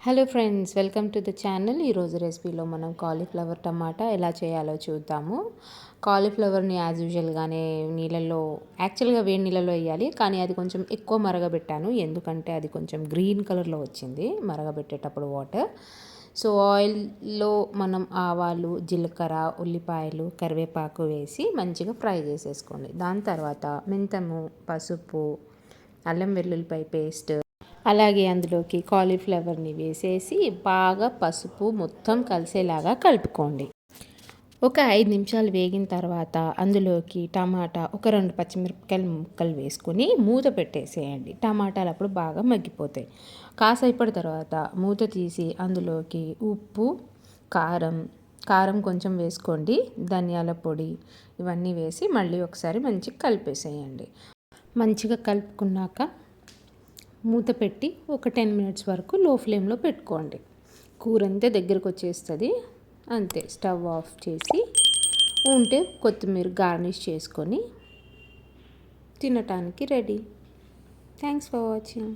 Hello friends, welcome to the channel. ఈరోజు రెసిపీలో మనం cauliflower టమాటా ఎలా చేయాలో చూద్దాము. కాలీఫ్లవర్ని యాజ్ యూజువల్గానే నీళ్ళల్లో, యాక్చువల్గా వేడి నీళ్ళలో వేయాలి, కానీ అది కొంచెం ఎక్కువ మరగబెట్టాను, ఎందుకంటే అది కొంచెం గ్రీన్ కలర్లో వచ్చింది మరగబెట్టేటప్పుడు వాటర్. సో ఆయిల్లో మనం ఆవాలు, జీలకర్ర, ఉల్లిపాయలు, కరివేపాకు వేసి మంచిగా ఫ్రై చేసేసుకోండి. దాని తర్వాత మెంతము, పసుపు, అల్లం వెల్లుల్లిపాయ పేస్ట్, అలాగే అందులోకి కాలీఫ్లవర్ని వేసేసి బాగా పసుపు మొత్తం కలిసేలాగా కలుపుకోండి. ఒక 5 నిమిషాలు వేగిన తర్వాత అందులోకి టమాటా, ఒక 2 పచ్చిమిరపకాయలు ముక్కలు వేసుకొని మూత పెట్టేసేయండి. టమాటాలు అప్పుడు బాగా మగ్గిపోతాయి. కాసేపటి తర్వాత మూత తీసి అందులోకి ఉప్పు, కారం కొంచెం వేసుకోండి, ధనియాల పొడి ఇవన్నీ వేసి మళ్ళీ ఒకసారి మంచిగా కలిపేసేయండి. మంచిగా కలుపుకున్నాక మూత పెట్టి ఒక 10 మినిట్స్ వరకు లో ఫ్లేమ్లో పెట్టుకోండి. కూర అంతే దగ్గరకు వచ్చేస్తుంది. అంతే, స్టవ్ ఆఫ్ చేసి ఉంటే కొత్తిమీర గార్నిష్ చేసుకొని తినటానికి రెడీ. Thanks for watching.